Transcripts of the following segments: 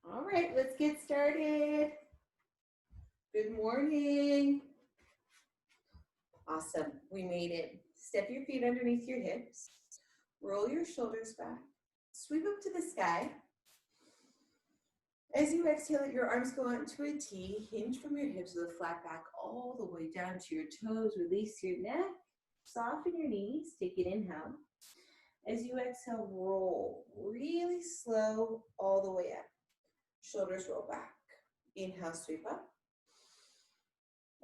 All right, let's get started. Good morning. Awesome, we made it. Step your feet underneath your hips. Roll your shoulders back. Sweep up to the sky. As you exhale, let your arms go out into a T. Hinge from your hips with a flat back all the way down to your toes. Release your neck. Soften your knees. Take an inhale. As you exhale, roll really slow all the way up. Shoulders roll back. Inhale, sweep up.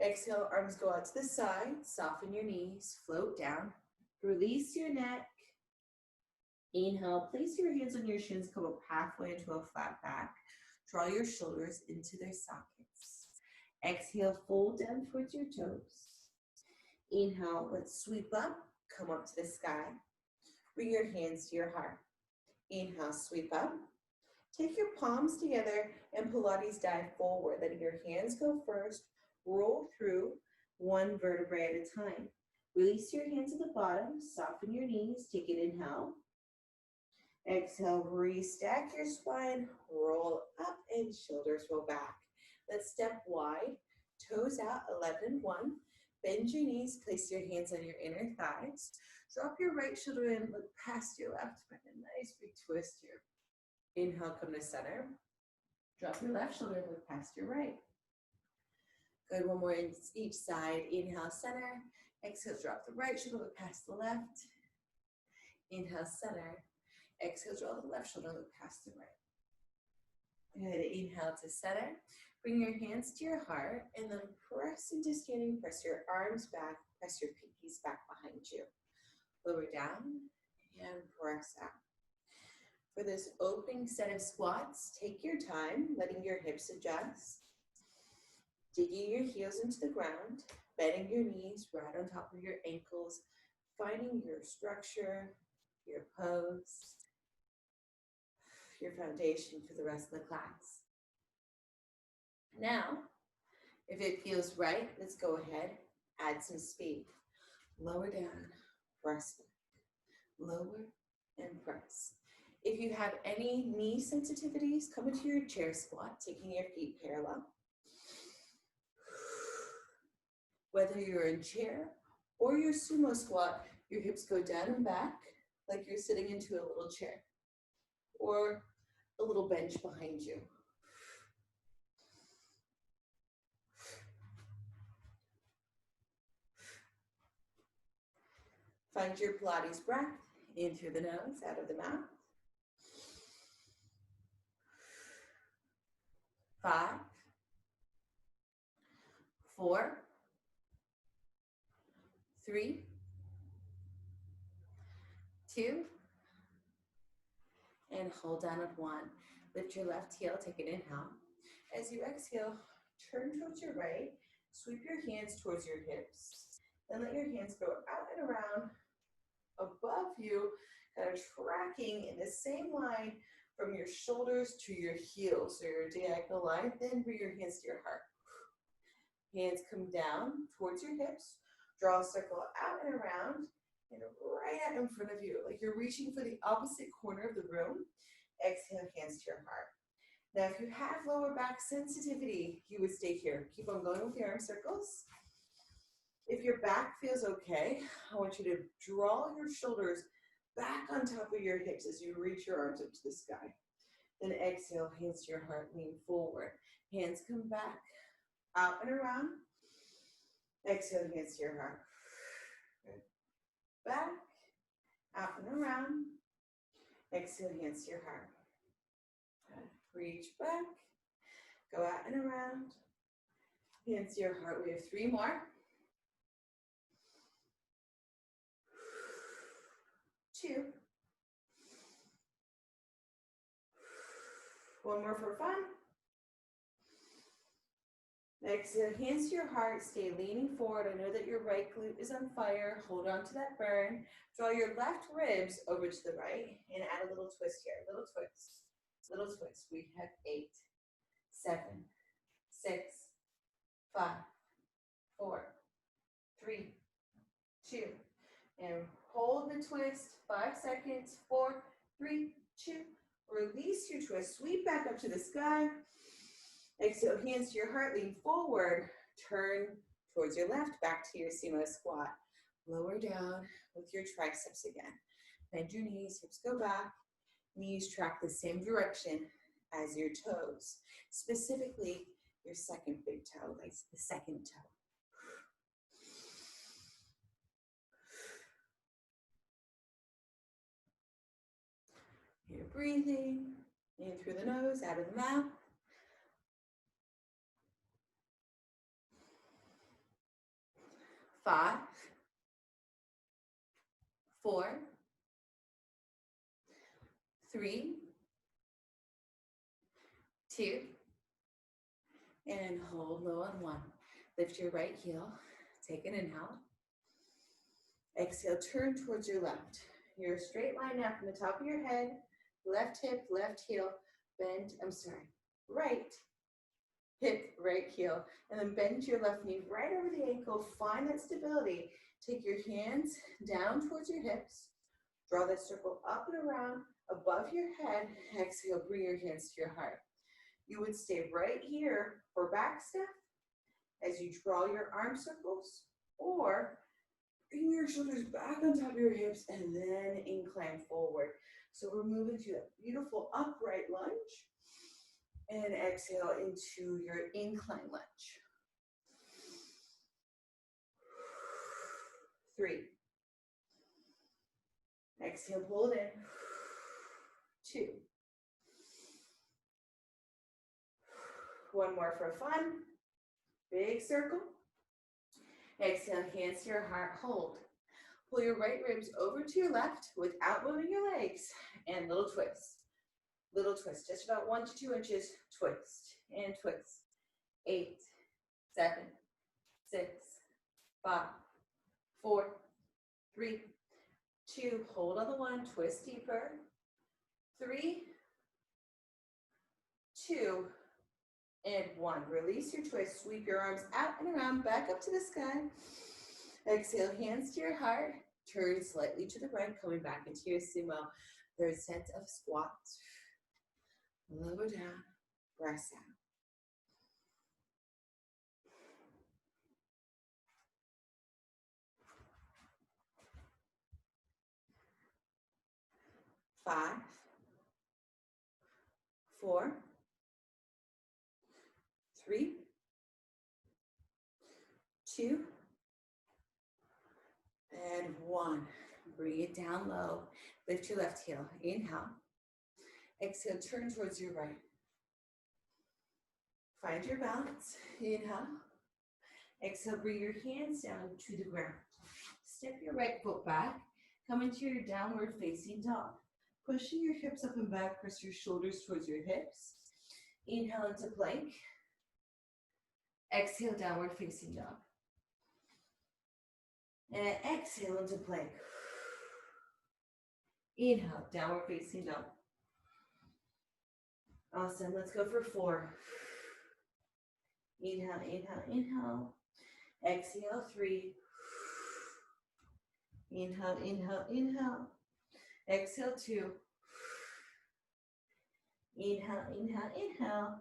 Exhale, arms go out to the side. Soften your knees. Float down. Release your neck. Inhale, place your hands on your shins. Come up halfway into a flat back. Draw your shoulders into their sockets. Exhale, fold down towards your toes. Inhale, let's sweep up. Come up to the sky. Bring your hands to your heart. Inhale, sweep up. Take your palms together and Pilates dive forward. Letting your hands go first. Roll through one vertebrae at a time. Release your hands at the bottom. Soften your knees. Take an inhale. Exhale, restack your spine. Roll up and shoulders roll back. Let's step wide. Toes out, 11, 1. Bend your knees. Place your hands on your inner thighs. Drop your right shoulder in. Look past your left. Find a nice big twist here. Inhale, come to center. Drop your left shoulder, look past your right. Good, one more in each side. Inhale, center. Exhale, drop the right shoulder, look past the left. Inhale, center. Exhale, draw the left shoulder, look past the right. Good, inhale to center. Bring your hands to your heart and then press into standing. Press your arms back, press your pinkies back behind you. Lower down and press out. For this opening set of squats, take your time, letting your hips adjust. Digging your heels into the ground, bending your knees right on top of your ankles, finding your structure, your pose, your foundation for the rest of the class. Now, if it feels right, let's go ahead, add some speed. Lower down, press back, lower and press. If you have any knee sensitivities, come into your chair squat, taking your feet parallel. Whether you're in chair or your sumo squat, your hips go down and back like you're sitting into a little chair or a little bench behind you. Find your Pilates breath in through the nose, out of the mouth. 5, 4, 3, 2, and hold down at 1. Lift your left heel, take an inhale. As you exhale, turn towards your right, sweep your hands towards your hips, then let your hands go out and around above you, kind of tracking in the same line from your shoulders to your heels, so your diagonal line. Then bring your hands to your heart. Hands come down towards your hips, draw a circle out and around, and right out in front of you, like you're reaching for the opposite corner of the room. Exhale, hands to your heart. Now, if you have lower back sensitivity, you would stay here. Keep on going with your arm circles. If your back feels okay, I want you to draw your shoulders back on top of your hips as you reach your arms up to the sky. Then exhale, hands to your heart, lean forward. Hands come back, out and around. Exhale, hands to your heart. Back, out and around. Exhale, hands to your heart. Reach back, go out and around. Hands to your heart. We have 3 more. 2. 1 more for fun. Exhale, hands to your heart. Stay leaning forward. I know that your right glute is on fire. Hold on to that burn. Draw your left ribs over to the right and add a little twist here. Little twist. Little twist. We have 8, 7, 6, 5, 4, 3, 2, and hold the twist. 5 seconds. 4, 3, 2, Release your twist. Sweep back up to the sky. Exhale, hands to your heart. Lean forward. Turn towards your left, back to your sumo squat. Lower down with your triceps again. Bend your knees, hips go back. Knees track the same direction as your toes. Specifically, your second big toe, like the second toe. You're breathing in through the nose, out of the mouth. 5, 4, 3, 2, and hold low on 1. Lift your right heel. Take an inhale. Exhale, turn towards your left. You're a straight line now from the top of your head, left hip, left heel, right hip, right heel, and then bend your left knee right over the ankle. Find that stability. Take your hands down towards your hips. Draw that circle up and around above your head. Exhale, bring your hands to your heart. You would stay right here for back step as you draw your arm circles, or bring your shoulders back on top of your hips and then incline forward. So we're moving to that beautiful upright lunge, and exhale into your incline lunge. 3. Exhale, pull it in. 2. 1 more for fun. Big circle. Exhale, hands to your heart, hold. Pull your right ribs over to your left without moving your legs, and little twist. Little twist, just about 1 to 2 inches, twist, and twist. 8, 7, 6, 5, 4, 3, 2, hold on the 1, twist deeper. 3, 2, and 1. Release your twist, sweep your arms out and around, back up to the sky. Exhale, hands to your heart. Turn slightly to the right, coming back into your sumo. Third set of squats. Lower down, press out. 5, 4, 3, 2, and 1. Bring it down low. Lift your left heel. Inhale. Exhale, turn towards your right. Find your balance. Inhale. Exhale, bring your hands down to the ground. Step your right foot back. Come into your downward facing dog. Pushing your hips up and back, press your shoulders towards your hips. Inhale into plank. Exhale, downward facing dog. And exhale into plank. Inhale, downward facing dog. Awesome, let's go for 4. Inhale, inhale, inhale. Exhale, 3. Inhale, inhale, inhale. Exhale, 2. Inhale, inhale, inhale.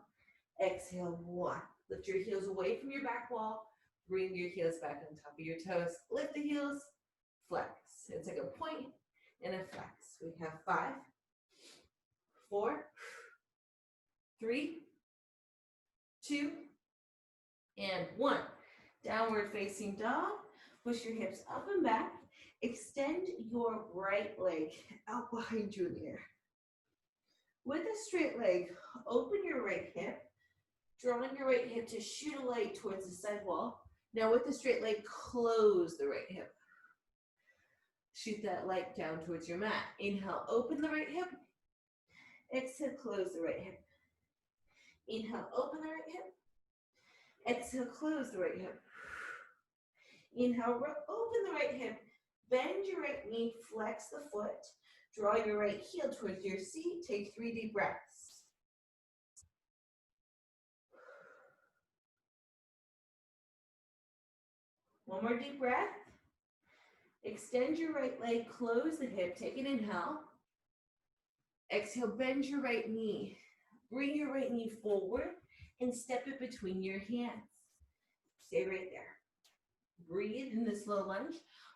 Exhale, 1. Lift your heels away from your back wall. Bring your heels back on top of your toes. Lift the heels, flex. It's like a point and a flex. We have 5, 4, 3, 2, and 1. Downward facing dog. Push your hips up and back. Extend your right leg out behind you in the air. With a straight leg, open your right hip, drawing your right hip to shoot a light towards the side wall. Now with the straight leg, close the right hip. Shoot that light down towards your mat. Inhale, open the right hip. Exhale, close the right hip. Inhale, open the right hip. Exhale, close the right hip. Inhale, open the right hip. Bend your right knee, flex the foot. Draw your right heel towards your seat. Take 3 deep breaths. One more deep breath. Extend your right leg, close the hip. Take an inhale. Exhale, bend your right knee. Bring your right knee forward and step it between your hands. Stay right there. Breathe in this low lunge,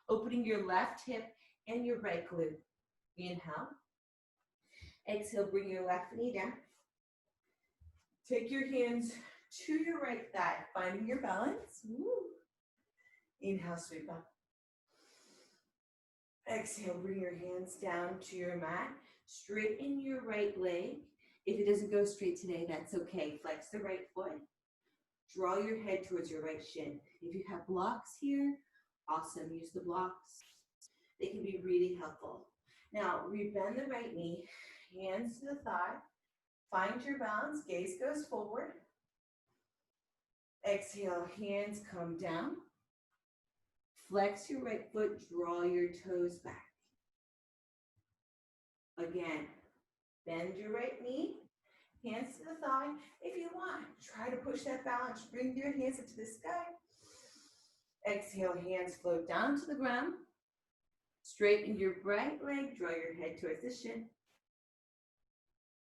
opening your left hip and your right glute. Inhale. Exhale, bring your left knee down. Take your hands to your right thigh, finding your balance. Woo. Inhale, sweep up. Exhale, bring your hands down to your mat. Straighten your right leg. If it doesn't go straight today, that's okay. Flex the right foot. Draw your head towards your right shin. If you have blocks here, awesome. Use the blocks. They can be really helpful. Now, rebend the right knee, hands to the thigh. Find your balance. Gaze goes forward. Exhale, hands come down. Flex your right foot, draw your toes back. Again, bend your right knee, hands to the thigh. If you want, try to push that balance. Bring your hands up to the sky. Exhale, hands float down to the ground. Straighten your right leg, draw your head towards the shin.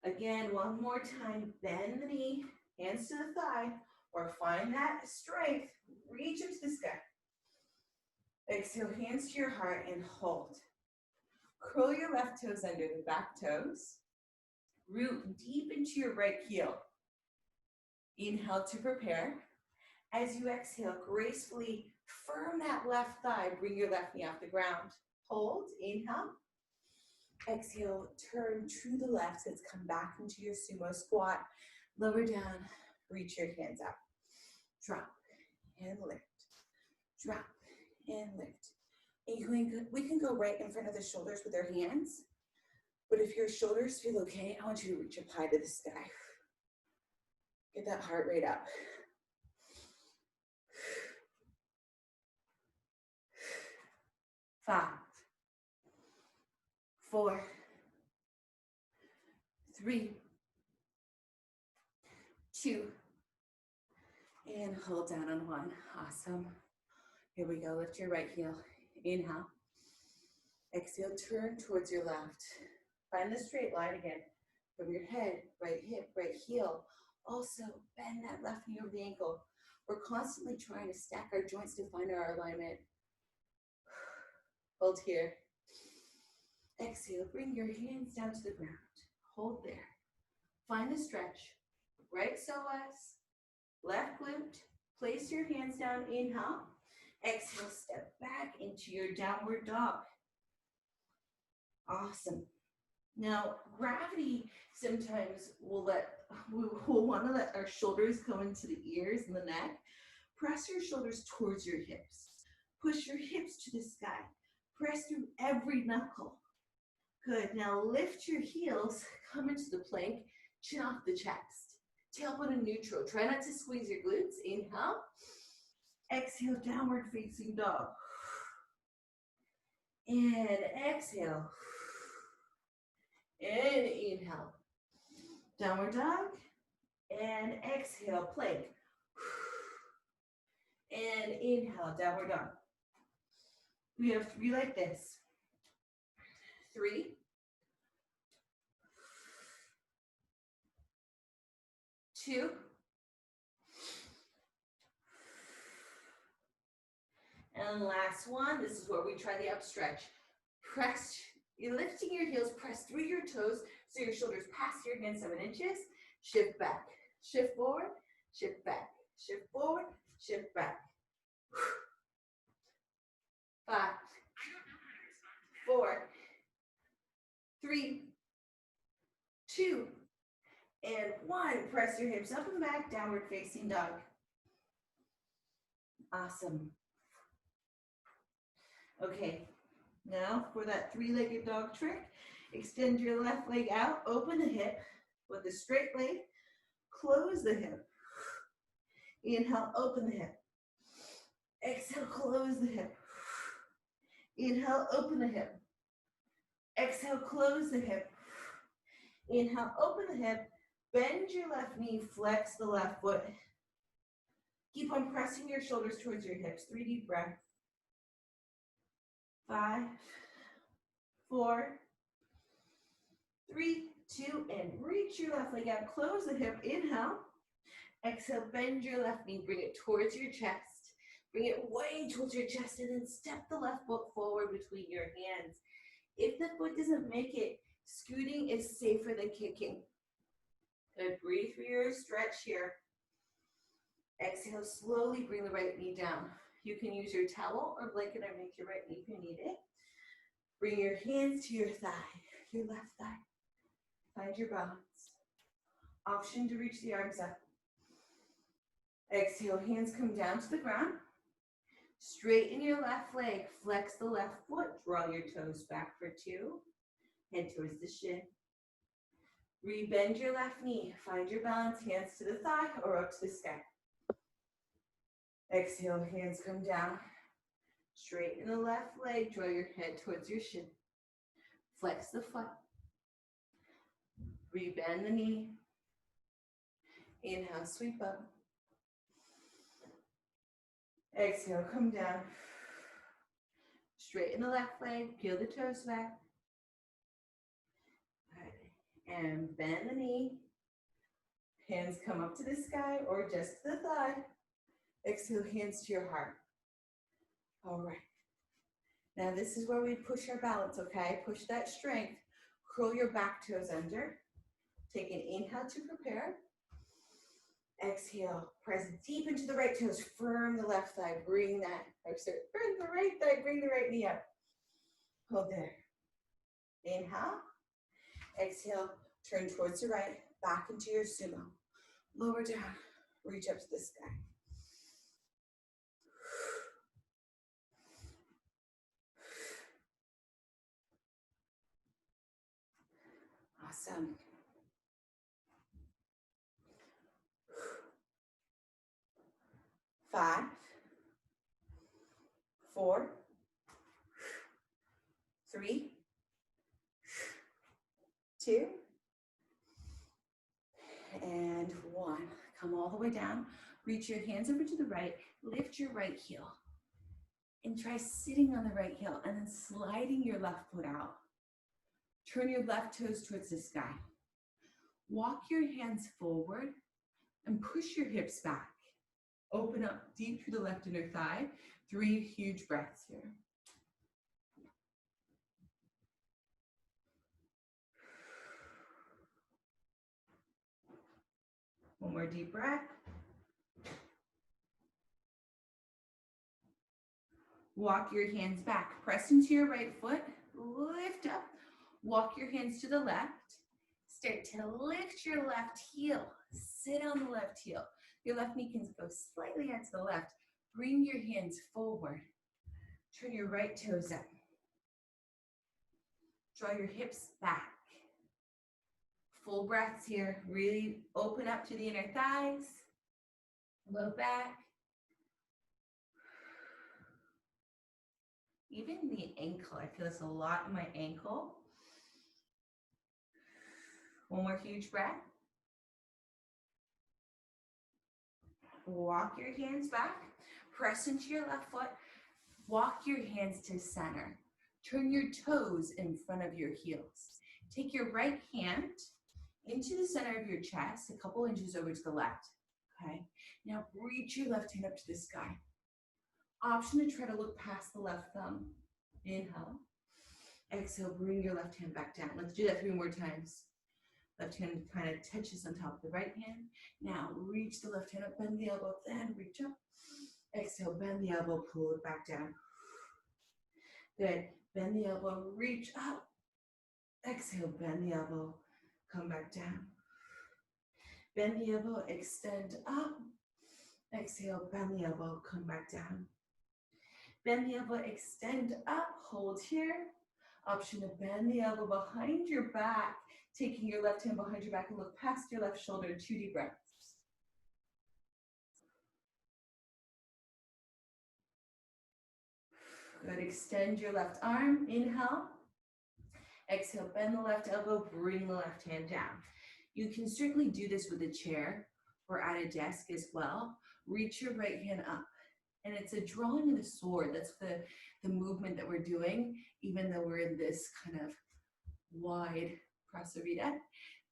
Again, one more time, bend the knee, hands to the thigh, or find that strength, reach up to the sky. Exhale, hands to your heart and hold. Curl your left toes under the back toes. Root deep into your right heel. Inhale to prepare. As you exhale, gracefully firm that left thigh. Bring your left knee off the ground. Hold, inhale. Exhale, turn to the left. Let's come back into your sumo squat. Lower down, reach your hands up. Drop and lift. Drop and lift. And we can go right in front of the shoulders with our hands. But if your shoulders feel okay, I want you to reach up high to the sky. Get that heart rate up. Five, 4, 3, 2, and hold down on 1. Awesome. Here we go. Lift your right heel. Inhale. Exhale, turn towards your left. Find the straight line again. From your head, right hip, right heel. Also, bend that left knee over the ankle. We're constantly trying to stack our joints to find our alignment. Hold here. Exhale, bring your hands down to the ground. Hold there. Find the stretch. Right psoas, left glute. Place your hands down. Inhale. Exhale, step back into your downward dog. Awesome. Now, gravity sometimes we'll want to let our shoulders go into the ears and the neck. Press your shoulders towards your hips. Push your hips to the sky. Press through every knuckle. Good. Now lift your heels, come into the plank, chin off the chest. Tailbone in neutral. Try not to squeeze your glutes. Inhale. Exhale, downward facing dog. And exhale. And inhale. Downward dog. And exhale, plank. And inhale, downward dog. We have 3 like this. 3. 2. And last one, this is where we try the upstretch. You're lifting your heels, press through your toes so your shoulders pass your hands 7 inches. Shift back, shift forward, shift back, shift forward, shift back. 5, 4, 3, 2, and 1. Press your hips up and back, downward facing dog. Awesome. Okay, now for that 3-legged dog trick, extend your left leg out, open the hip with a straight leg, close the hip. Inhale, open the hip. Exhale, close the hip. Inhale, open the hip. Exhale, close the hip. Inhale, open the hip. Bend your left knee, flex the left foot. Keep on pressing your shoulders towards your hips. 3 deep breaths. 5, 4, 3, 2, and reach your left leg out. Close the hip. Inhale. Exhale, bend your left knee. Bring it towards your chest. Bring it way towards your chest, and then step the left foot forward between your hands. If the foot doesn't make it, scooting is safer than kicking. Good. Breathe through your stretch here. Exhale, slowly bring the right knee down. You can use your towel or blanket underneath your right knee if you need it. Bring your hands to your thigh, your left thigh. Find your balance. Option to reach the arms up. Exhale, hands come down to the ground. Straighten your left leg, flex the left foot, draw your toes back for 2. Head towards the shin. Rebend your left knee, find your balance, hands to the thigh or up to the sky. Exhale, hands come down. Straighten the left leg, draw your head towards your shin. Flex the foot. Rebend the knee. Inhale, sweep up. Exhale, come down. Straighten the left leg, peel the toes back. And bend the knee. Hands come up to the sky or just to the thigh. Exhale, hands to your heart. All right. Now this is where we push our balance, okay? Push that strength. Curl your back toes under. Take an inhale to prepare. Exhale, press deep into the right toes. Firm the left thigh. Bring that, bring the right thigh, bring the right knee up. Hold there. Inhale. Exhale, turn towards the right, back into your sumo. Lower down, reach up to the sky. Awesome. Five, 4, 3, 2, and 1. Come all the way down. Reach your hands over to the right. Lift your right heel. And try sitting on the right heel and then sliding your left foot out. Turn your left toes towards the sky. Walk your hands forward and push your hips back. Open up deep through the left inner thigh. 3 huge breaths here. One more deep breath. Walk your hands back. Press into your right foot. Lift up. Walk your hands to the left. Start to lift your left heel. Sit on the left heel. Your left knee can go slightly out to the left. Bring your hands forward. Turn your right toes up. Draw your hips back. Full breaths here. Really open up to the inner thighs. Low back. Even the ankle. I feel this a lot in my ankle. One more huge breath. Walk your hands back. Press into your left foot. Walk your hands to center. Turn your toes in front of your heels. Take your right hand into the center of your chest, a couple inches over to the left. Okay. Now reach your left hand up to the sky. Option to try to look past the left thumb. Inhale. Exhale, bring your left hand back down. Let's do that 3 more times. Left hand kind of touches on top of the right hand. Now reach the left hand up, bend the elbow, then reach up. Exhale, bend the elbow, pull it back down. Good. Bend the elbow, reach up. Exhale, bend the elbow, come back down. Bend the elbow, extend up. Exhale, bend the elbow, come back down. Bend the elbow, extend up, hold here. Option to bend the elbow behind your back, taking your left hand behind your back and look past your left shoulder. 2 deep breaths. Good, extend your left arm, inhale. Exhale, bend the left elbow, bring the left hand down. You can certainly do this with a chair or at a desk as well. Reach your right hand up. And it's a drawing of the sword. That's the movement that we're doing, even though we're in this kind of wide press over your neck.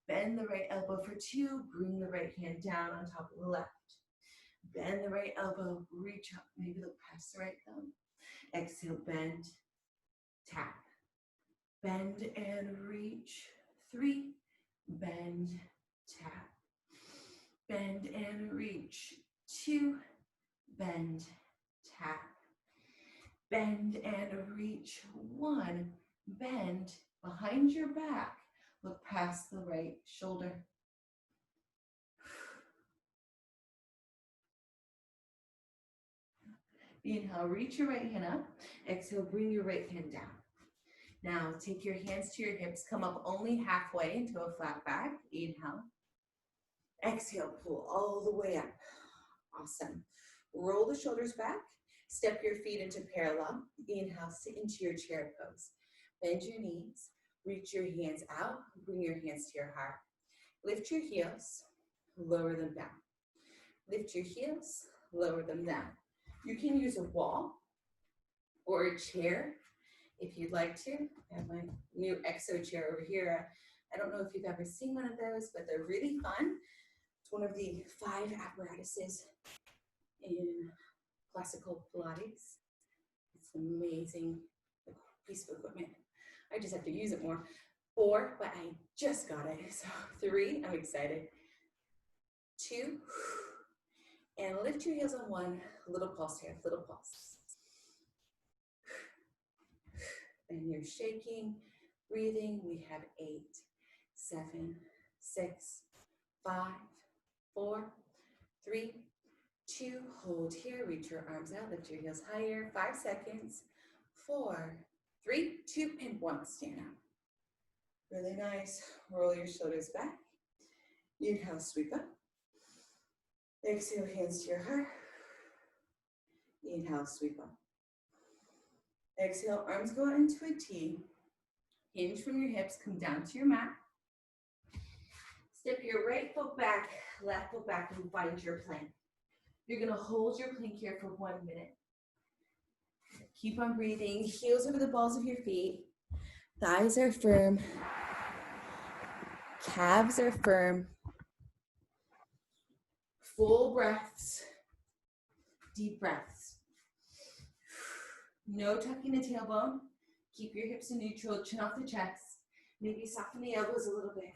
Bend the right elbow for 2. Bring the right hand down on top of the left. Bend the right elbow, reach up. Maybe look past the right thumb. Exhale, bend, tap. Bend and reach. 3. Bend, tap. Bend and reach. 2. Bend, tap. Bend and reach. 1. Bend behind your back. Look past the right shoulder. Inhale, reach your right hand up. Exhale, bring your right hand down. Now, take your hands to your hips. Come up only halfway into a flat back. Inhale. Exhale, pull all the way up. Awesome. Roll the shoulders back. Step your feet into parallel. Inhale, sit into your chair pose. Bend your knees. Reach your hands out. Bring your hands to your heart. Lift your heels. Lower them down. Lift your heels. Lower them down. You can use a wall or a chair if you'd like to. I have my new EXO chair over here. I don't know if you've ever seen one of those, but they're really fun. It's one of the 5 apparatuses in classical Pilates. It's an amazing piece of equipment. I just have to use it more. 4, but I just got it. So 3, I'm excited. 2, and lift your heels on 1. Little pulse here, little pulse. And you're shaking, breathing. We have 8, 7, 6, 5, 4, 3, 2. Hold here, reach your arms out, lift your heels higher. 5 seconds. 4, 3, 2, and 1. Stand up. Really nice. Roll your shoulders back. Inhale, sweep up. Exhale, hands to your heart. Inhale, sweep up. Exhale, arms go into a T. Hinge from your hips, come down to your mat. Step your right foot back, left foot back, and find your plank. You're gonna hold your plank here for 1 minute. Keep on breathing, heels over the balls of your feet. Thighs are firm. Calves are firm. Full breaths. Deep breaths. No tucking the tailbone. Keep your hips in neutral, chin off the chest. Maybe soften the elbows a little bit.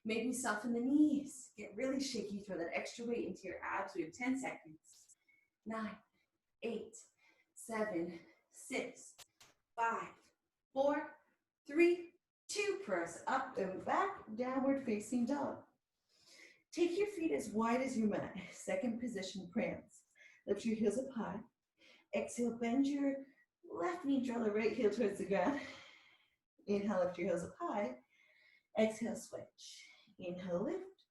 Maybe soften the knees. Get really shaky, throw that extra weight into your abs. We have 10 seconds. 9, 8, 7, 6, 5, 4, 3, 2. Press up and back, downward facing dog. Take your feet as wide as your mat. Second position, prance. Lift your heels up high. Exhale, bend your left knee, draw the right heel towards the ground. Inhale, lift your heels up high. Exhale, switch. Inhale, lift.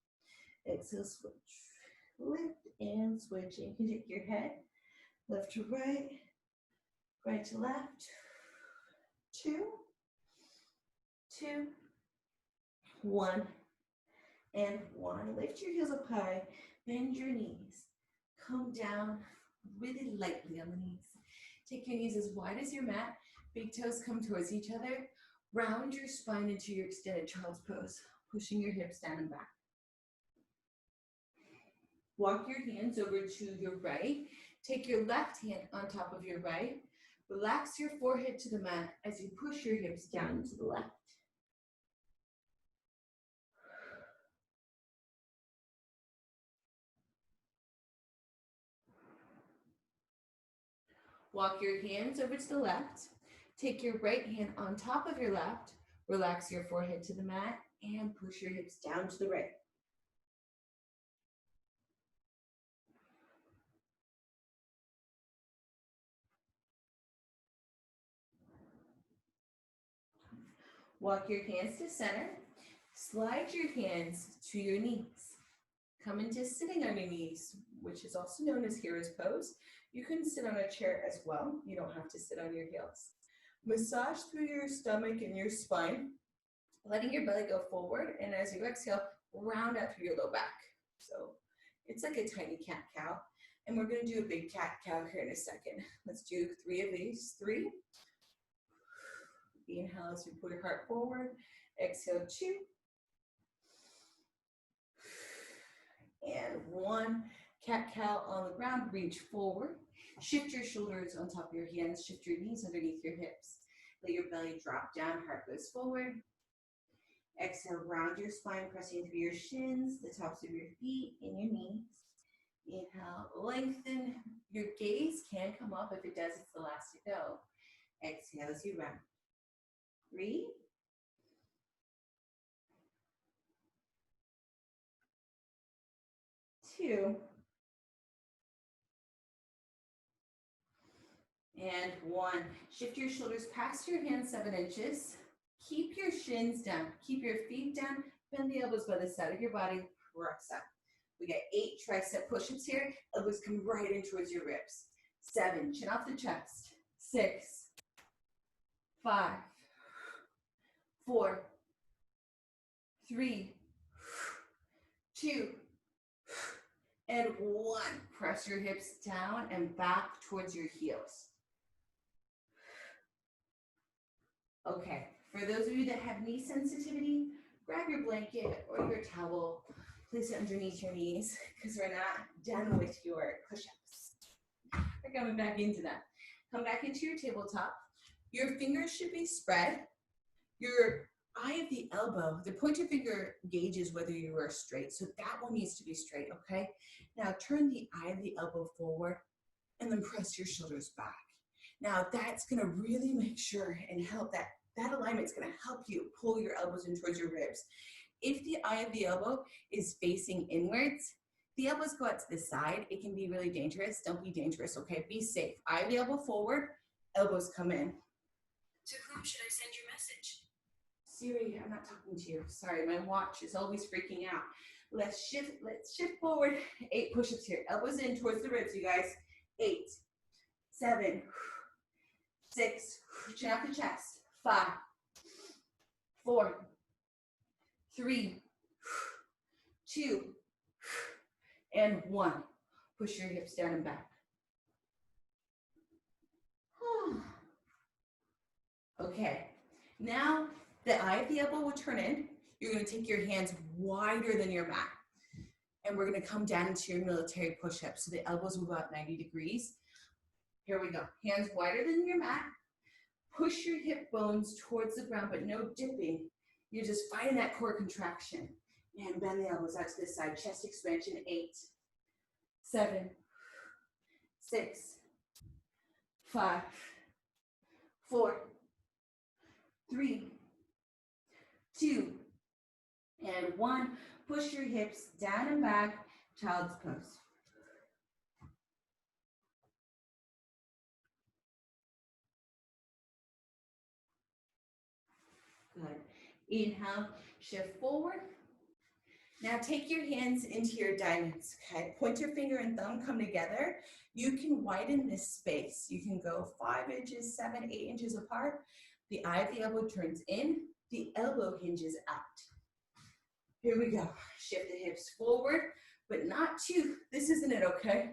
Exhale, switch. Lift and switch. And you can take your head left to right, right to left. 2, 2, 1, and 1. Lift your heels up high. Bend your knees. Come down really lightly on the knees. Take your knees as wide as your mat. Big toes come towards each other. Round your spine into your extended child's pose, pushing your hips down and back. Walk your hands over to your right. Take your left hand on top of your right. Relax your forehead to the mat as you push your hips down to the left. Walk your hands over to the left. Take your right hand on top of your left. Relax your forehead to the mat and push your hips down to the right. Walk your hands to center. Slide your hands to your knees. Come into sitting on your knees, which is also known as hero's pose. You can sit on a chair as well. You don't have to sit on your heels. Massage through your stomach and your spine, letting your belly go forward. And as you exhale, round out through your low back. So it's like a tiny cat-cow. And we're going to do a big cat-cow here in a second. Let's do 3 of these. 3. Inhale as you pull your heart forward. Exhale, 2. And 1. Cat-cow on the ground, reach forward. Shift your shoulders on top of your hands. Shift your knees underneath your hips. Let your belly drop down, heart goes forward. Exhale, round your spine, pressing through your shins, the tops of your feet, and your knees. Inhale, lengthen. Your gaze can come up. If it does, it's the last to go. Exhale as you round. 3. 2. And 1. Shift your shoulders past your hands 7 inches. Keep your shins down. Keep your feet down. Bend the elbows by the side of your body. Press up. We got 8 tricep push-ups here. Elbows come right in towards your ribs. 7. Chin off the chest. 6. 5. 4. 3. 2. And 1. Press your hips down and back towards your heels. Okay, for those of you that have knee sensitivity, grab your blanket or your towel, place it underneath your knees because we're not done with your push-ups. We're coming back into that. Come back into your tabletop. Your fingers should be spread. Your eye of the elbow, the pointer finger gauges whether you are straight, so that one needs to be straight, okay? Now turn the eye of the elbow forward and then press your shoulders back. Now that's gonna really make sure and help that alignment's gonna help you pull your elbows in towards your ribs. If the eye of the elbow is facing inwards, the elbows go out to the side, it can be really dangerous. Don't be dangerous, okay? Be safe. Eye of the elbow forward, elbows come in. To whom should I send your message? Siri, I'm not talking to you. Sorry, my watch is always freaking out. Let's shift forward. 8 push-ups here. Elbows in towards the ribs, you guys. 8, 7, 6, chin off the chest. 5, 4, 3, 2, and 1. Push your hips down and back. Okay, now the eye of the elbow will turn in. You're going to take your hands wider than your mat. And we're going to come down into your military push-up. So the elbows will go out 90 degrees. Here we go. Hands wider than your mat. Push your hip bones towards the ground, but no dipping. You're just fighting that core contraction. And bend the elbows out to the side. Chest expansion, 8, 7, 6, 5, 4, 3, 2, and 1. Push your hips down and back, child's pose. Good. Inhale, shift forward. Now take your hands into your diamonds, okay? Pointer finger and thumb come together. You can widen this space. You can go 5 inches, 7, 8 inches apart. The eye of the elbow turns in, the elbow hinges out. Here we go. Shift the hips forward, but not too. This isn't it, okay?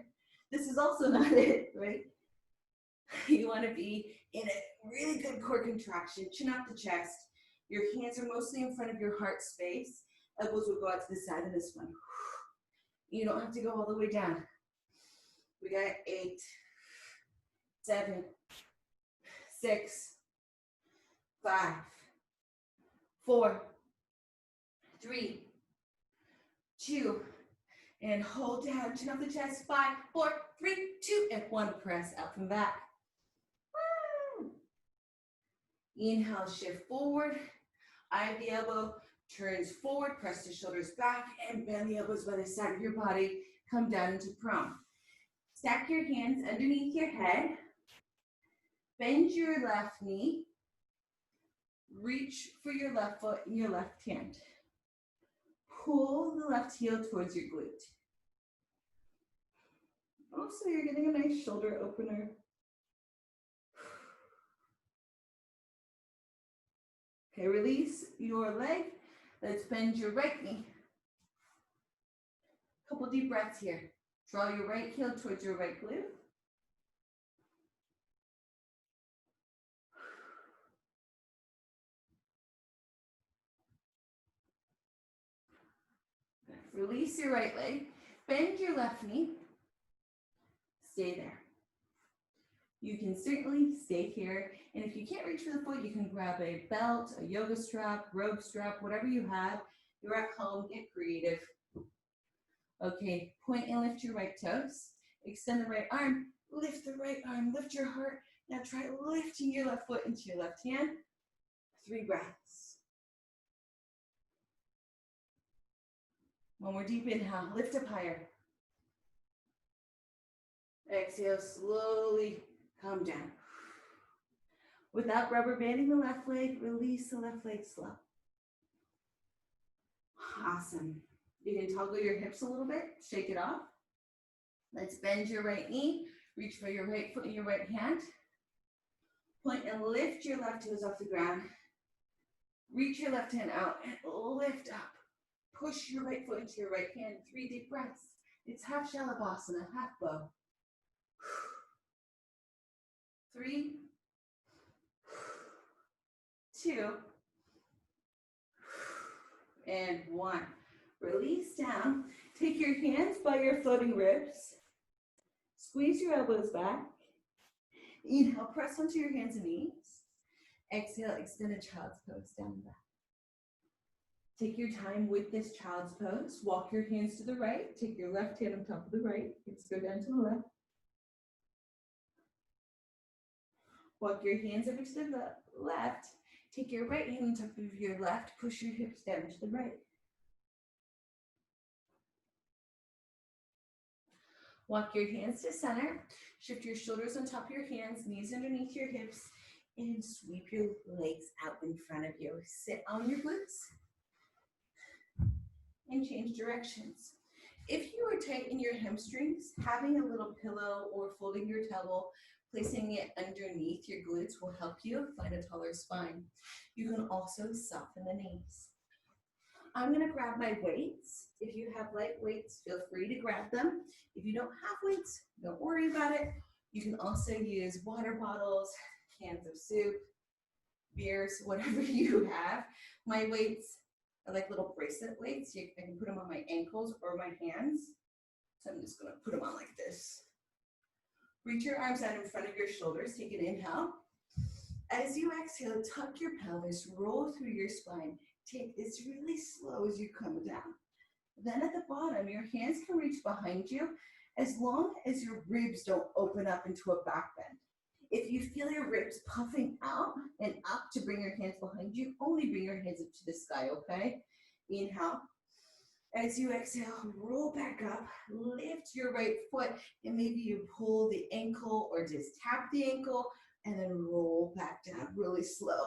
This is also not it, right? You want to be in a really good core contraction, chin up the chest. Your hands are mostly in front of your heart space. Elbows will go out to the side of this one. You don't have to go all the way down. We got 8, 7, 6, 5, 4, 3, 2, and hold down, chin up the chest, 5, 4, 3, 2, and 1, press up and back. Woo. Inhale, shift forward, eye of the elbow turns forward, press the shoulders back, and bend the elbows by the side of your body, come down into prone. Stack your hands underneath your head, bend your left knee, reach for your left foot and your left hand. Pull the left heel towards your glute. Oh, so you're getting a nice shoulder opener. Okay, release your leg. Let's bend your right knee. Couple deep breaths here. Draw your right heel towards your right glute. Release your right leg. Bend your left knee. Stay there. You can certainly stay here. And if you can't reach for the foot, you can grab a belt, a yoga strap, rope strap, whatever you have. You're at home, get creative. Okay, point and lift your right toes. Extend the right arm, lift the right arm, lift your heart. Now try lifting your left foot into your left hand. 3 breaths. One more deep inhale, lift up higher. Exhale, slowly come down. Without rubber banding the left leg, release the left leg slow. Awesome. You can toggle your hips a little bit, shake it off. Let's bend your right knee, reach for your right foot and your right hand. Point and lift your left toes off the ground. Reach your left hand out and lift up. Push your right foot into your right hand. 3 deep breaths. It's half Shalabhasana, half bow. 3, 2, and 1. Release down. Take your hands by your floating ribs. Squeeze your elbows back. Inhale, press onto your hands and knees. Exhale, extend a child's pose down and back. Take your time with this child's pose. Walk your hands to the right. Take your left hand on top of the right. Hips go down to the left. Walk your hands over to the left. Take your right hand on top of your left. Push your hips down to the right. Walk your hands to center. Shift your shoulders on top of your hands, knees underneath your hips, and sweep your legs out in front of you. Sit on your glutes and change directions. If you are tight in your hamstrings, having a little pillow or folding your towel, placing it underneath your glutes will help you find a taller spine. You can also soften the knees. I'm gonna grab my weights. If you have light weights, feel free to grab them. If you don't have weights, don't worry about it. You can also use water bottles, cans of soup, beers, whatever you have. My weights are like little bracelet weights. I can put them on my ankles or my hands. So I'm just gonna put them on like this. Reach your arms out in front of your shoulders. Take an inhale. As you exhale, tuck your pelvis, roll through your spine. Take this really slow as you come down. Then at the bottom, your hands can reach behind you as long as your ribs don't open up into a back bend. If you feel your ribs puffing out and up to bring your hands behind you, only bring your hands up to the sky, okay? Inhale. As you exhale, roll back up, lift your right foot, and maybe you pull the ankle or just tap the ankle, and then roll back down really slow.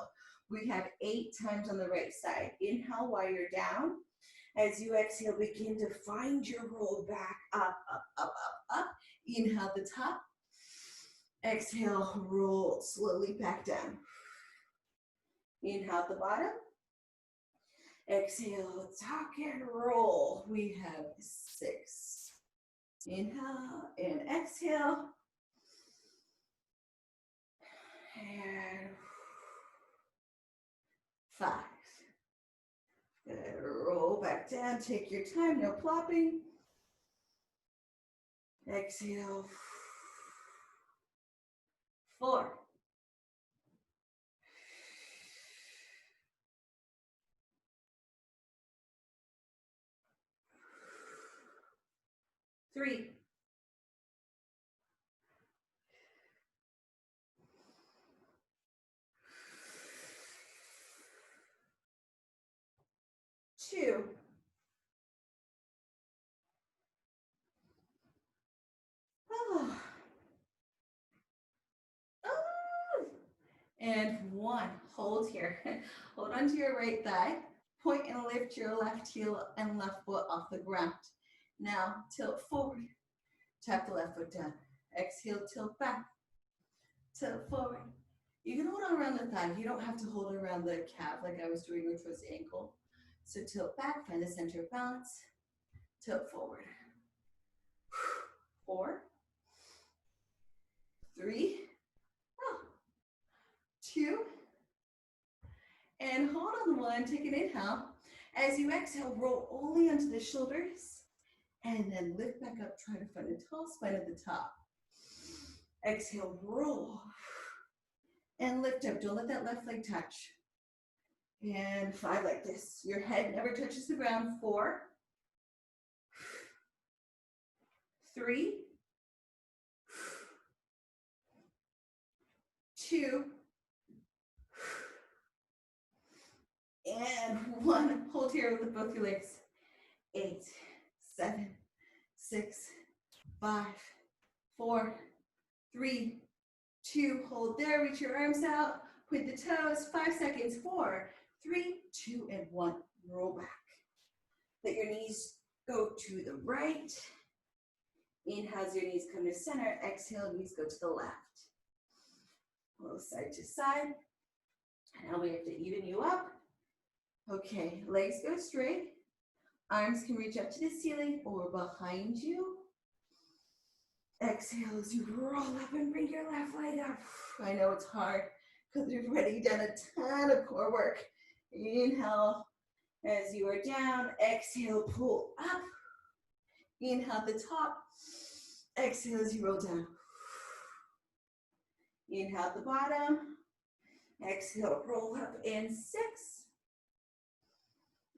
We have 8 times on the right side. Inhale while you're down. As you exhale, begin to find your roll back up, up, up, up, up. Inhale the top. Exhale, roll slowly back down. Inhale at the bottom. Exhale, tuck and roll. We have 6. Inhale and exhale. And 5. Good. Roll back down. Take your time. No plopping. Exhale. 4. 3. 2. Oh. Oh. And 1. Hold here. Hold on to your right thigh. Point and lift your left heel and left foot off the ground. Now tilt forward. Tap the left foot down. Exhale, tilt back. Tilt forward. You can hold on around the thigh. You don't have to hold around the calf like I was doing, which was the ankle. So tilt back, find the center of balance. Tilt forward. 4. 3. 2. And hold on 1. Take an inhale. As you exhale, roll only onto the shoulders and then lift back up. Try to find a tall spine at the top. Exhale, roll and lift up. Don't let that left leg touch. And 5 like this. Your head never touches the ground. 4, 3, 2, and 1. Hold here with both your legs. 8, 7, 6, 5, 4, 3, 2. Hold there. Reach your arms out. Point the toes. 5 seconds. 4, 3, 2, and 1. Roll back. Let your knees go to the right. Inhale as your knees come to center. Exhale, knees go to the left. Roll side to side. Now we have to even you up. Okay, legs go straight. Arms can reach up to the ceiling or behind you. Exhale as you roll up and bring your left leg up. I know it's hard because we've already done a ton of core work. Inhale as you are down. Exhale, pull up. Inhale at the top. Exhale as you roll down. Inhale at the bottom. Exhale, roll up in 6.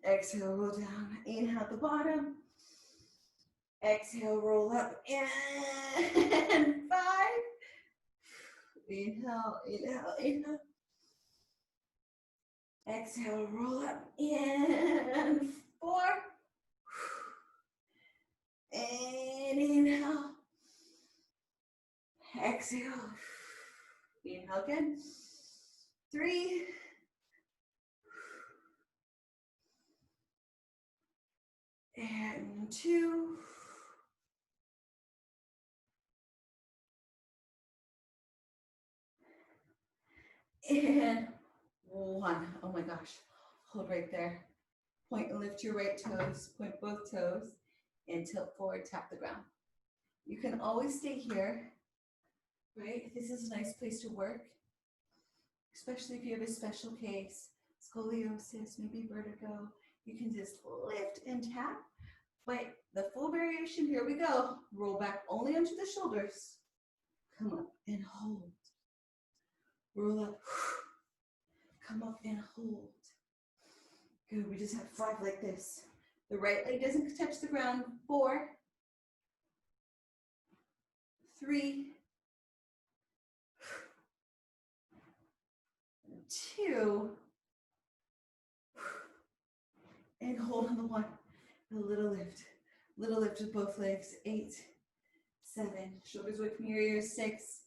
Exhale, roll down. Inhale at the bottom. Exhale, roll up and 5. Inhale, inhale, inhale. Exhale, roll up and 4. And inhale. Exhale. Inhale again. 3. And 2. And 1. Oh my gosh. Hold right there. Point and lift your right toes. Point both toes and tilt forward, tap the ground. You can always stay here, right? This is a nice place to work, especially if you have a special case, scoliosis, maybe vertigo. You can just lift and tap. But the full variation, here we go. Roll back only onto the shoulders. Come up and hold. Roll up. Come up and hold. Good, we just have 5 like this. The right leg doesn't touch the ground. 4, 3, 2, and hold on the 1. A little lift with both legs. 8, 7, shoulders away from your ears. 6,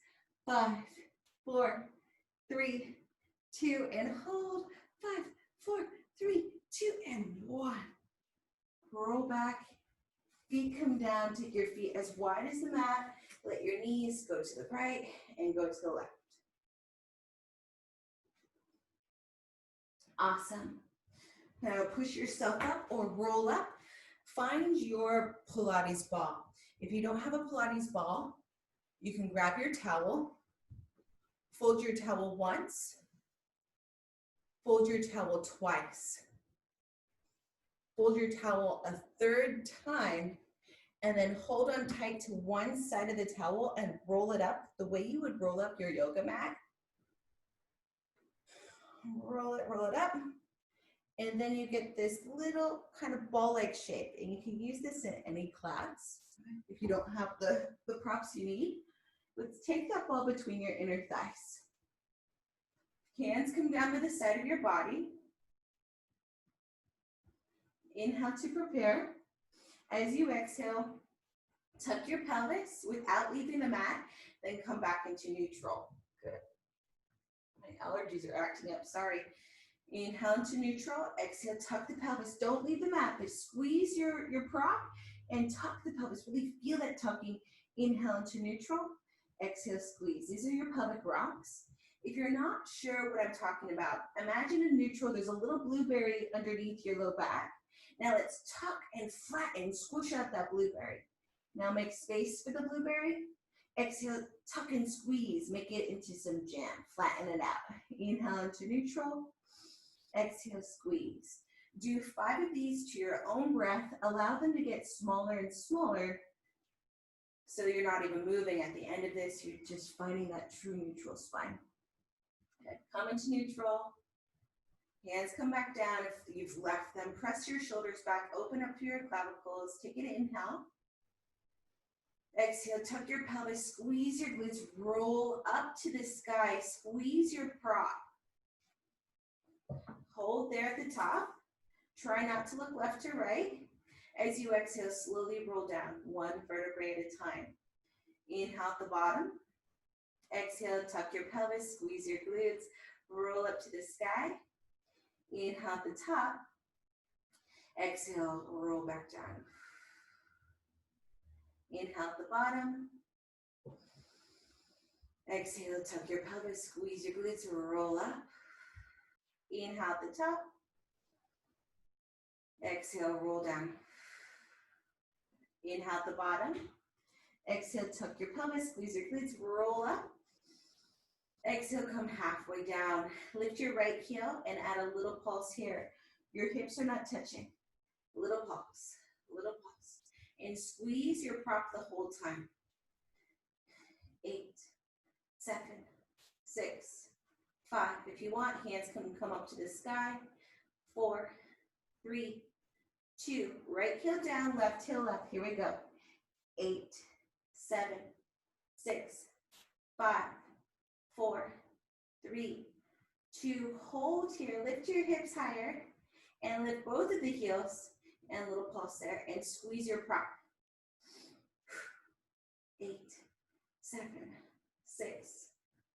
5, 4, 3, 2, and hold. 5, 4, 3, 2, and 1. Roll back. Feet come down. Take your feet as wide as the mat. Let your knees go to the right and go to the left. Awesome. Now push yourself up or roll up. Find your Pilates ball. If you don't have a Pilates ball, you can grab your towel, fold your towel once, fold your towel twice, fold your towel a 3rd time, and then hold on tight to one side of the towel and roll it up the way you would roll up your yoga mat. Roll it up. And then you get this little kind of ball-like shape. And you can use this in any class. If you don't have the props you need, let's take that ball between your inner thighs. Hands come down to the side of your body. Inhale to prepare. As you exhale, tuck your pelvis without leaving the mat, then come back into neutral. Good. My allergies are acting up, sorry. Inhale into neutral, exhale, tuck the pelvis. Don't leave the mat, but squeeze your prop and tuck the pelvis. Really feel that tucking. Inhale into neutral, exhale, squeeze. These are your pelvic rocks. If you're not sure what I'm talking about, imagine in neutral, there's a little blueberry underneath your low back. Now let's tuck and flatten, squish out that blueberry. Now make space for the blueberry. Exhale, tuck and squeeze, make it into some jam, flatten it out. Inhale into neutral, exhale, squeeze. Do 5 of these to your own breath. Allow them to get smaller and smaller so you're not even moving at the end of this. You're just finding that true neutral spine. Good. Come into neutral. Hands come back down if you've left them. Press your shoulders back. Open up through your clavicles. Take an inhale. Exhale, tuck your pelvis. Squeeze your glutes. Roll up to the sky. Squeeze your prop. Hold there at the top. Try not to look left or right. As you exhale, slowly roll down, one vertebrae at a time. Inhale at the bottom. Exhale, tuck your pelvis, squeeze your glutes, roll up to the sky. Inhale at the top. Exhale, roll back down. Inhale at the bottom. Exhale, tuck your pelvis, squeeze your glutes, roll up. Inhale at the top. Exhale, roll down. Inhale at the bottom. Exhale, tuck your pelvis, squeeze your glutes, roll up. Exhale, come halfway down. Lift your right heel and add a little pulse here. Your hips are not touching. Little pulse, little pulse. And squeeze your prop the whole time. 8, 7, 6, 5. If you want, hands can come up to the sky. 4, 3, 2. Right heel down, left heel up. Here we go. 8, 7, 6, 5, 4, 3, 2. Hold here. Lift your hips higher and lift both of the heels and a little pulse there and squeeze your prop. 8, 7, 6,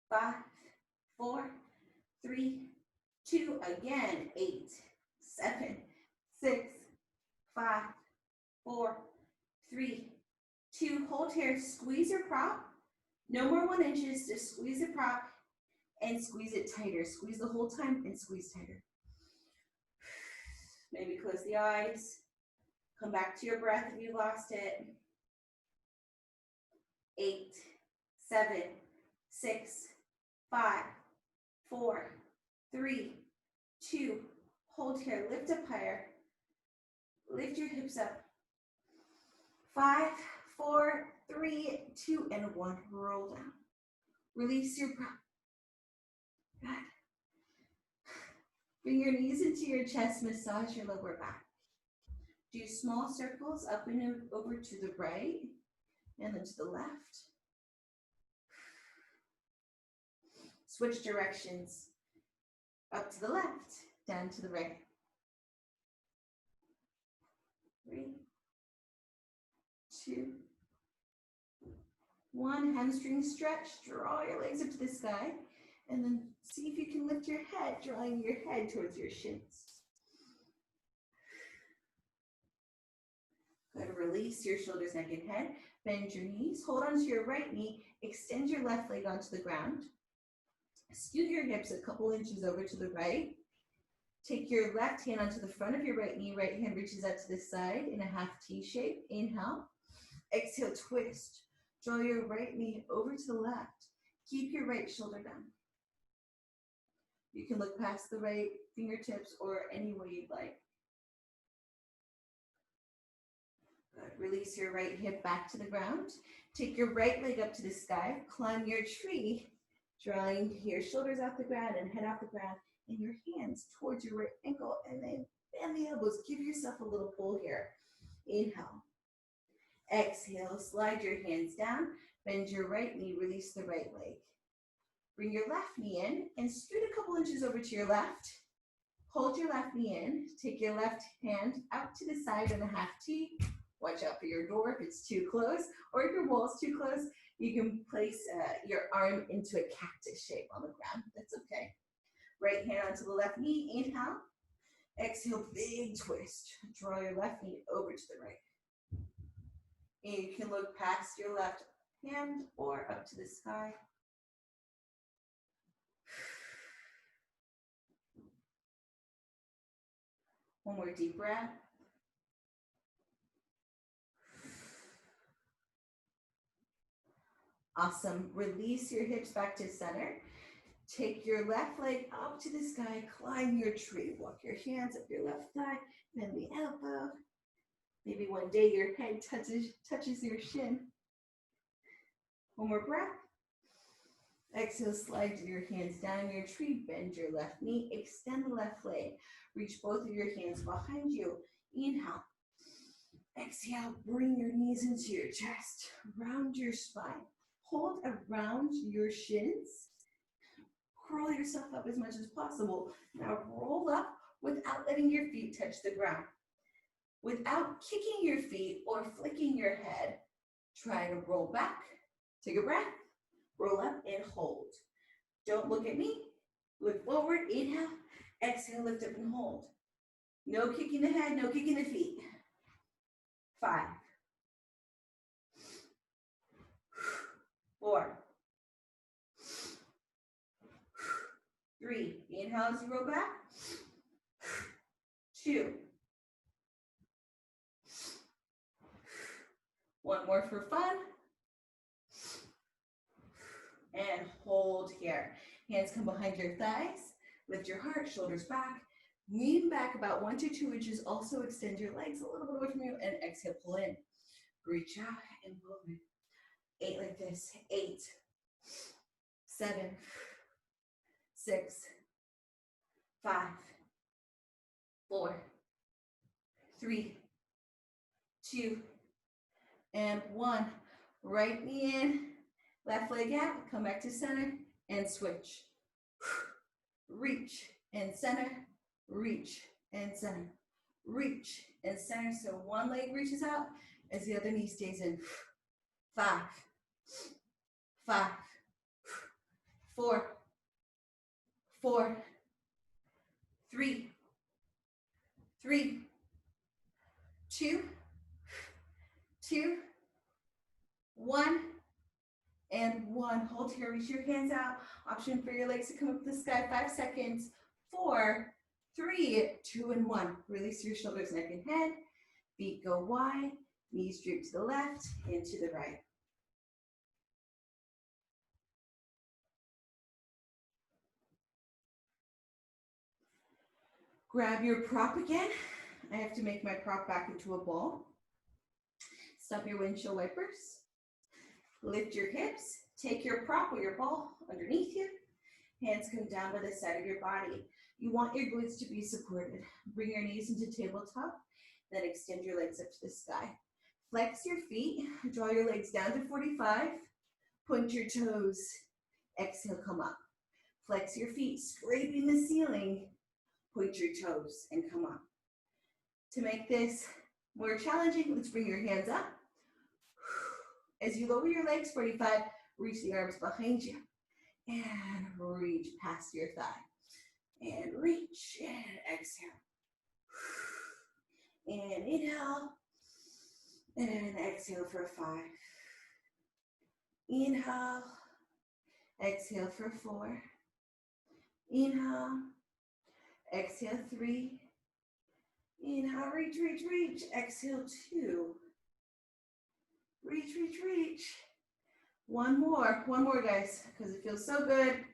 5, 4, 3, 2. Again. 8, 7, 6, 5, 4, 3, 2. Hold here. Squeeze your prop. No more 1 inches. Just squeeze the prop and squeeze it tighter. Squeeze the whole time and squeeze tighter. Maybe close the eyes. Come back to your breath if you lost it. 8, 7, 6, 5, 4, 3, 2. Hold here. Lift up higher. Lift your hips up. 5, 4, 3, 2, and 1. Roll down. Release your prop. Good. Bring your knees into your chest. Massage your lower back. Do small circles up and over to the right and then to the left. Switch directions. Up to the left, down to the right. 3, 2, 1. Hamstring stretch. Draw your legs up to the sky. And then see if you can lift your head, drawing your head towards your shins. Good. Release your shoulders, neck, and head. Bend your knees. Hold onto your right knee. Extend your left leg onto the ground. Scoot your hips a couple inches over to the right. Take your left hand onto the front of your right knee. Right hand reaches out to the side in a half T shape. Inhale. Exhale, twist. Draw your right knee over to the left. Keep your right shoulder down. You can look past the right fingertips or any way you'd like. Good. Release your right hip back to the ground. Take your right leg up to the sky. Climb your tree, drawing your shoulders off the ground and head off the ground, and your hands towards your right ankle, and then bend the elbows. Give yourself a little pull here. Inhale. Exhale. Slide your hands down. Bend your right knee. Release the right leg. Bring your left knee in and scoot a couple inches over to your left. Hold your left knee in. Take your left hand out to the side in a half T. Watch out for your door if it's too close, or if your wall's too close, you can place your arm into a cactus shape on the ground. That's okay. Right hand onto the left knee. Inhale. Exhale, big twist. Draw your left knee over to the right. And you can look past your left hand or up to the sky. One more deep breath. Awesome. Release your hips back to center. Take your left leg up to the sky, climb your tree. Walk your hands up your left thigh, bend the elbow. Maybe one day your head touches your shin. One more breath. Exhale, slide your hands down your tree, bend your left knee, extend the left leg. Reach both of your hands behind you. Inhale. Exhale, bring your knees into your chest. Round your spine. Hold around your shins. Curl yourself up as much as possible. Now roll up without letting your feet touch the ground. Without kicking your feet or flicking your head, try to roll back. Take a breath. Roll up and hold. Don't look at me. Look forward. Inhale. Exhale, lift up and hold. No kicking the head, no kicking the feet. 5, 4, 3. Inhale as you roll back. 2. 1 more for fun. And hold here. Hands come behind your thighs. Lift your heart, shoulders back. Lean back about 1 to 2 inches. Also extend your legs a little bit away from you. And exhale, pull in. Reach out and pull in. 8 like this. 8, 7, 6, 5, 4, 3, 2, and 1. Right knee in. Left leg out, come back to center, and switch. Reach and center, reach and center, reach and center. So one leg reaches out as the other knee stays in. 5, 5, 4, 4, 3, 3, 2, 2, 1. And 1. Hold here, reach your hands out. Option for your legs to come up to the sky. 5 seconds. 4, 3, 2, and 1. Release your shoulders, neck, and head. Feet go wide. Knees droop to the left and to the right. Grab your prop again. I have to make my prop back into a ball. Stop your windshield wipers. Lift your hips, take your prop or your ball underneath you. Hands come down by the side of your body. You want your glutes to be supported. Bring your knees into tabletop, then extend your legs up to the sky. Flex your feet, draw your legs down to 45. Point your toes, exhale, come up. Flex your feet, scraping the ceiling. Point your toes and come up. To make this more challenging, let's bring your hands up. As you lower your legs, 45, reach the arms behind you. And reach past your thigh. And reach and exhale. And inhale. And exhale for 5. Inhale. Exhale for 4. Inhale. Exhale 3. Inhale, reach, reach, reach. Exhale 2. Reach, reach, reach. One more, guys, because it feels so good.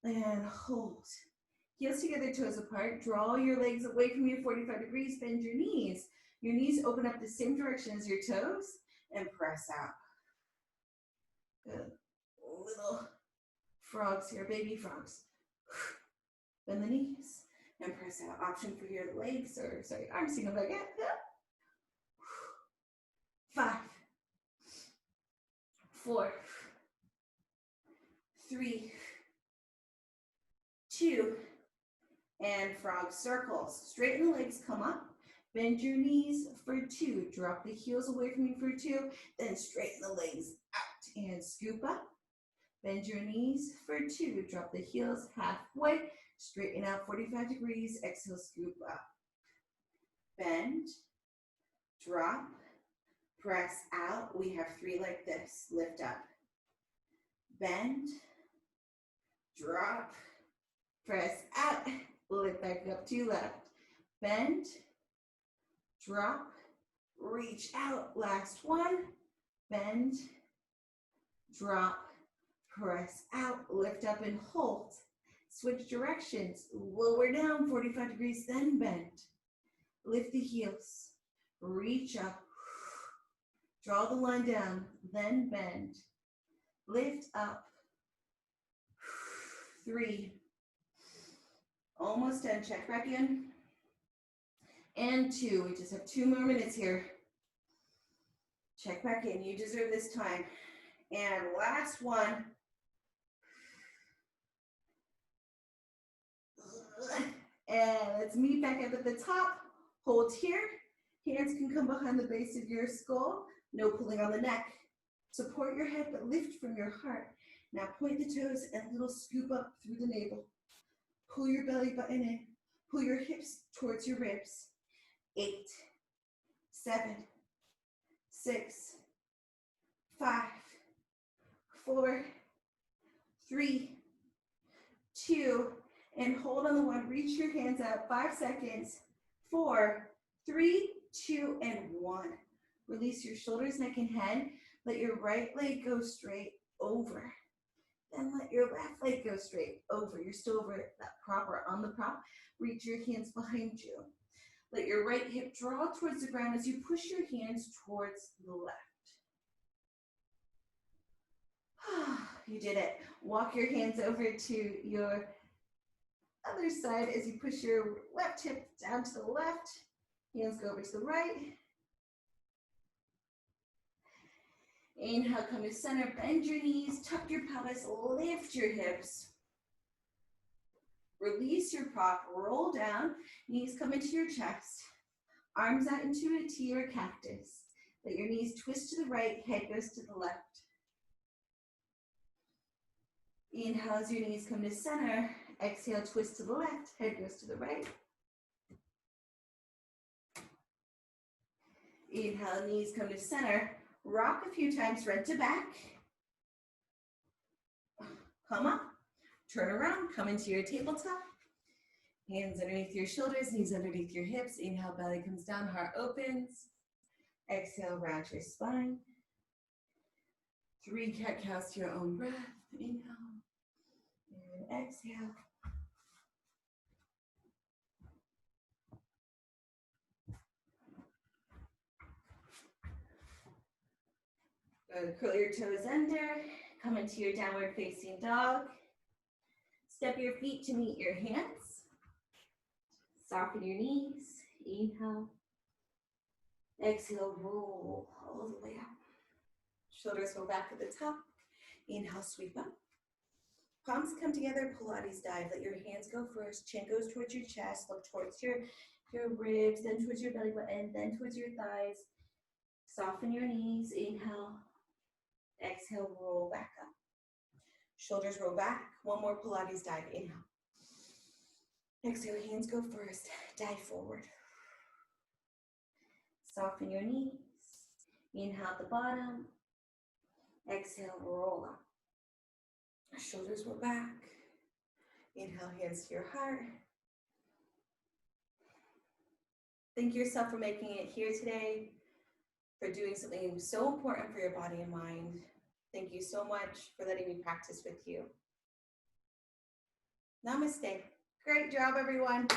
And hold. Heels together, toes apart. Draw your legs away from you, 45 degrees. Bend your knees. Your knees open up the same direction as your toes and press out. Good. Little frogs here, baby frogs. Bend the knees and press out. Option for your legs, or sorry, arms to go back up. 5, 4, 3, 2, and frog circles. Straighten the legs, come up. Bend your knees for 2. Drop the heels away from you for 2. Then straighten the legs out and scoop up. Bend your knees for 2. Drop the heels halfway. Straighten out 45 degrees. Exhale, scoop up. Bend, drop, press out. We have 3 like this. Lift up. Bend, drop, press out. Lift back up to left. Bend, drop, reach out. Last one. Bend, drop, Press out, lift up and hold. Switch directions, lower down 45 degrees, then bend. Lift the heels, reach up, draw the line down, then bend. Lift up, 3, almost done, check back in. And 2, we just have 2 more minutes here. Check back in, you deserve this time. And last one. And let's meet back up at the top. Hold here. Hands can come behind the base of your skull. No pulling on the neck. Support your head, but lift from your heart. Now point the toes and a little scoop up through the navel. Pull your belly button in. Pull your hips towards your ribs. 8, 7, 6, 5, 4, 3, 2, and hold on the 1. Reach your hands up. 5 seconds. 4, 3, 2, and 1. Release your shoulders, neck, and head. Let your right leg go straight over. Then let your left leg go straight over. You're still over that prop or on the prop. Reach your hands behind you. Let your right hip draw towards the ground as you push your hands towards the left. You did it. Walk your hands over to your other side as you push your left hip down to the left. Hands go over to the right. Inhale, come to center, bend your knees, tuck your pelvis, lift your hips. Release your prop, roll down, knees come into your chest. Arms out into a T or cactus. Let your knees twist to the right, head goes to the left. Inhale as your knees come to center. Exhale, twist to the left, head goes to the right. Inhale, knees come to center. Rock a few times, front to back. Come up, turn around, come into your tabletop. Hands underneath your shoulders, knees underneath your hips. Inhale, belly comes down, heart opens. Exhale, round your spine. 3 cat-cows to your own breath. Inhale and exhale. Good. Curl your toes under. Come into your downward facing dog. Step your feet to meet your hands. Soften your knees. Inhale. Exhale, roll all the way up. Shoulders go back at the top. Inhale, sweep up. Palms come together, Pilates dive. Let your hands go first. Chin goes towards your chest. Look towards your ribs, then towards your belly button, then towards your thighs. Soften your knees. Inhale. Exhale, roll back up. Shoulders roll back. One more Pilates dive. Inhale. Exhale, hands go first. Dive forward. Soften your knees. Inhale at the bottom. Exhale, roll up. Shoulders roll back. Inhale, hands to your heart. Thank yourself for making it here today, for doing something so important for your body and mind. Thank you so much for letting me practice with you. Namaste. Great job, everyone.